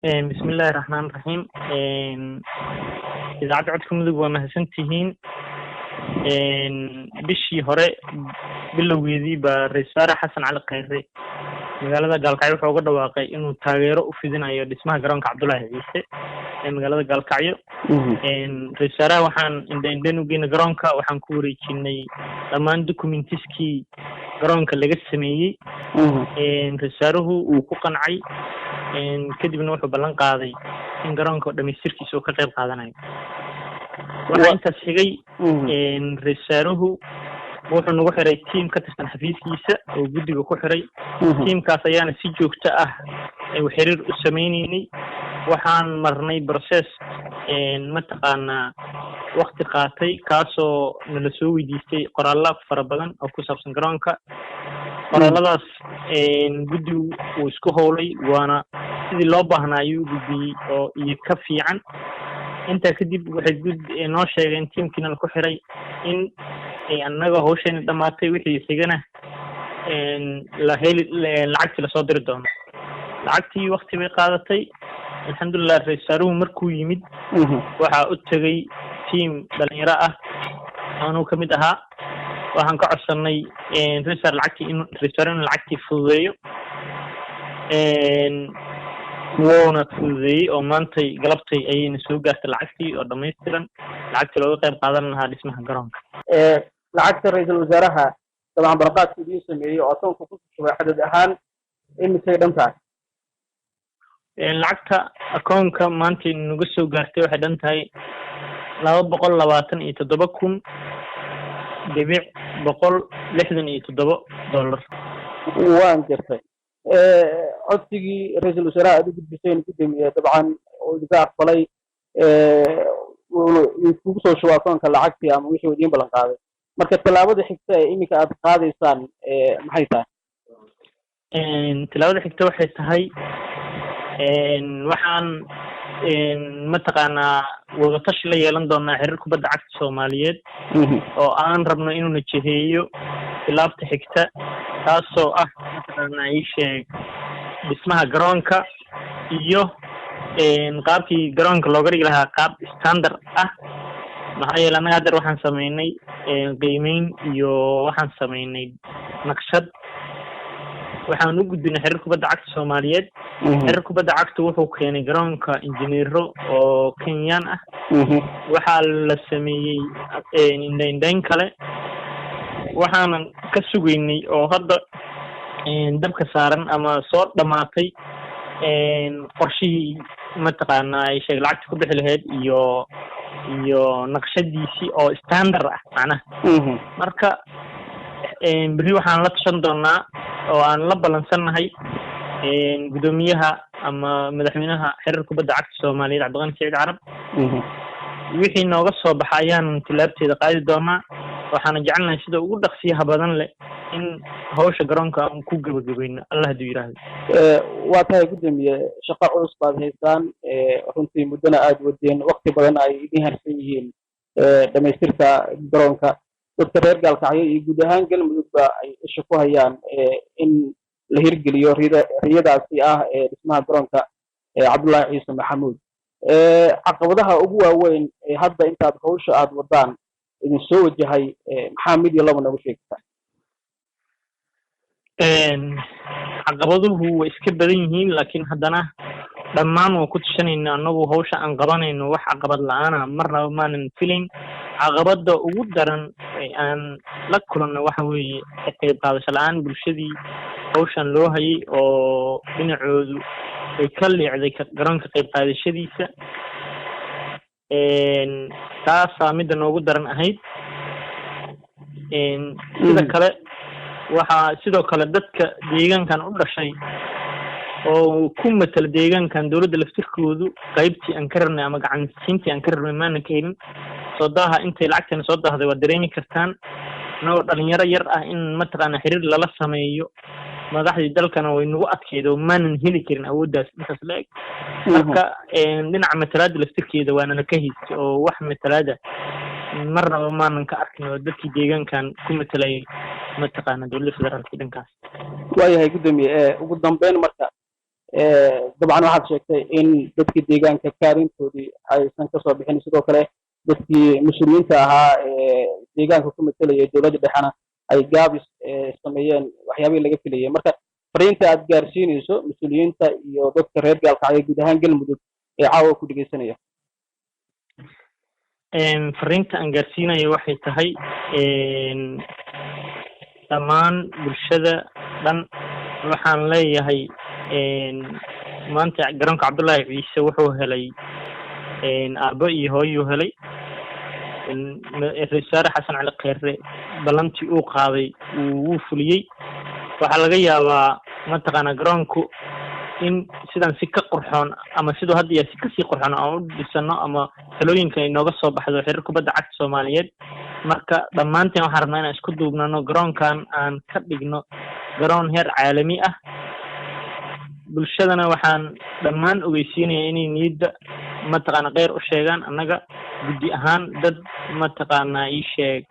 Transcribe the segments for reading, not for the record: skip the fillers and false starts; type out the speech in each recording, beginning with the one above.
بسم الله الرحمن الرحيم. إذا عدكم ذو ومهسنتهين بشي هراء باللوجيدي برسالة حسن على القيري مقالة قال كعيو فوق الواقع إنه تغيره في ذنا يد اسمها جرانك عبد الله عيسى مقالة قال كعيو رسالة وحن إندن وجينا جرانك وحن كوري كني لما عندكم من تسكي جرانك اللي قسمي رساله وكقنعي kadibna wuxuu ballan qaaday in garoonka dhamaystirkiisa uu ka qayb qaadanayo waxa intaas xigay risaaruhu wuxuu nagu xiray team ka tirsan xafiiskiisa oo guddiga ku xiray teamkaas ayaana si joogto ah ay xiriir u sameeynayay waxaan marnay process mataqaana waqti qaatay kaasoo nala soo weydiistay qoraallo fara badan oo ku saabsan garoonka qoraaladaas guddigu uu isku howlay waana sidii loo baahnaa ayuu gudbiyey oo iyo ka fiican intaa kadib waxay noo sheegeen tiimkiina ku xiray in annaga hawsheena dhammaatay wixii xigana lacagtii lasoo diri doono lacagtii waqti bay qaadatay alxamdulilah raisaaruhu markuu yimid waxaa u tegay tiim dhalinyaro ah anuu ka mid ahaa waxaan ka codsanay raisar lacagtii in raisaaruhu lacagtii fududeeyo wuuna fududeeyey oo maantay galabtay ayayna soo gaartay lacagtii oo dhammaystiran lacagtii looga qayb qaadan lahaa dhismaha garoonka lacagta ra-iisul wasaaraha dabcan balqaadka idiin sameeyey oo akoonka ku shubay cadad ahaan imisay dhan tahay lacagta akoonka maantay naga soo gaartay waxay dhan tahay 227,167 waan jirtay codsigii ra-iisul wasaaraha aad u gudbiseen gudoomiye dabcan oo idinka aqbalay kugu soo shubo akoonka lacagtii ama wixii idiin ballan qaaday marka tallaabada xigta ee iminka aad qaadaysaan maxay tahay tallaabada xigta waxay tahay waxaan mataqaanaa wadatashi la yeelan doonaa xiriir kubadda cagta Soomaaliyeed oo aan rabno inuu najaheeyo tilaabta xigta taasoo ah mataqaanaa ay sheeg dhismaha garoonka iyo qaabkii garoonka looga dhigi lahaa qaab standard ah maxaa yeelay anaga hadda waxaan sameynay qiimeyn iyo waxaan sameynay naqshad waxaan u gudbinay xiriir kubadda cagta Soomaaliyeed xiriir kubadda cagta wuxuu keenay garoonka injineero oo Kenyan ah waxaa la sameeyey indhayn kale waxaanan ka sugaynay oo hadda dabka saaran ama soo dhamaatay qorshihii mataqaanaa ay sheeg lacagta ku bixi lahayd iyo naqshadiisii oo standard ah macnaha marka berri waxaan la tashan doonaa oo aan la balansannahay gudoomiyaha ama madaxweynaha xiriir kubadda cagta Soomaaliyeed Cabdiqani Saciid Carab wixii nooga soo baxa ayaan tilaabteeda qaadi doonaa waxaan jecelnahay sida ugu dhaqsiyaha badan leh in hawsha garoonka aan ku gabagabayno Allah haduu yiraahdo waa tahay gudoomiye shaqo culus baad haystaan runtii muddana aad wadeen waqti badan ay idin harsan yihiin dhamaystirka garoonka dadka reer Gaalkacyo iyo guud ahaan Galmudugba ay isha ku hayaan in la hirgeliyo riyadaasi ah dhismaha garoonka Cabdullaahi Ciise Maxamuud caqabadaha ugu waaweyn hadda intaad hawsha aad wadaan idin soo wajahay maxaa mid iyo laba nagu sheegtaa caqabaduhu way iska badan yihiin laakiin haddana dhammaan waan ku tashanayna anagu hawsha aan qabanayno wax caqabad la'aana marnaba maanan filayn caqabada ugu daran aan la kulanno waxa weeye ka qayb qaadasho la'aan bulshadii hawshan loo hayay oo dhinacoodu ay ka leexday garoonka qayb qaadashadiisa taasaa midda noogu daran ahayd sidoo kale dadka deegaankan u dhashay oo ku matala deegaankan dowladda laftirkoodu qaybtii aan ka rabnay ama gacansiintii aan ka rabnay maanan ka helin soo daaha intay lacagtana soo daahday waa dareemi kartaan anagoo dhalinyaro yar ah in mataqaana xiriir lala sameeyo madaxdii dalkana way nagu adkeyd oo maanan heli karin awooddaas intaas la eg marka dhinaca matalaada laftirkeeda waanana ka haystay oo wax matalaada marnaba maanan ka arkin oo dadkii deegaankan ku matalayay mataqaana dowladda federaalka dhankaas waayahay gudoomiye ugu dambeyn marka dabcan waxaad sheegtay in dadkii deegaanka kaalintoodii aysan kasoo bixin sidoo kale dadkii mas-uuliyiinta ahaa deegaanka ku matalayay dowladda dhexena ay gaabis sameeyeen waxyaabihii laga filayay marka fariinta aad gaarsiinayso mas-uuliyiinta iyo dadka reer gaalkacyo guud ahaan galmudug ee caawa ku dhegeysanaya fariinta aan gaarsiinayo waxay tahay dhammaan bulshada dhan waxaan leeyahay maanta garoonka cabdullaahi ciise wuxuu helay aabbo iyo hooyuu helay ra-iisul wasaare xasan cali kheyre ballantii uu qaaday wuu fuliyey waxaa laga yaabaa mataqaanaa garoonku in sidan si ka qurxoon ama sidoo hadda iyo si kasii qurxoon aan u dhisano ama talooyinka inooga soo baxdo xiriir kubadda cagta soomaaliyeed marka dhammaanteen waxaan rabnaa inaan isku duubnano garoonkan aan ka dhigno garoon heer caalami ah bulshadana waxaan dhammaan ogeysiinaya inay niyadda mataqaana kheyr u sheegaan annaga guddi ahaan dad mataqaanaa ii sheeg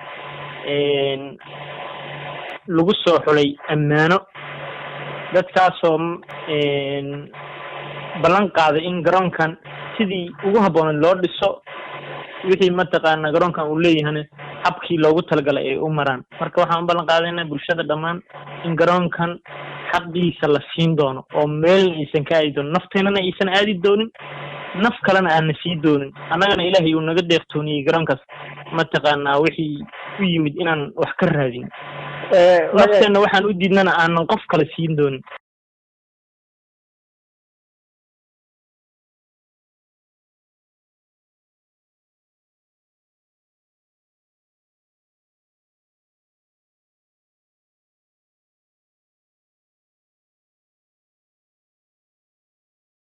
lagu soo xulay ammaano dadkaasoo ballan qaaday in garoonkan sidii ugu habbooneed loo dhiso wixii mataqaana garoonkan uu leeyahana habkii loogu talagalay ay u maraan marka waxaan u ballan qaadayna bulshada dhammaan in garoonkan xaqiisa la siin doono oo meelna aysan ka aadi doonin nafteennana aysan aadi doonin naf kalena aanna sii doonin annagana ilaahay uu naga deeqtooniyey garoonkaas mataqaanaa wixii u yimid inaan wax ka raadin nafteenna waxaan u diidnana aanan qof kale siin doonin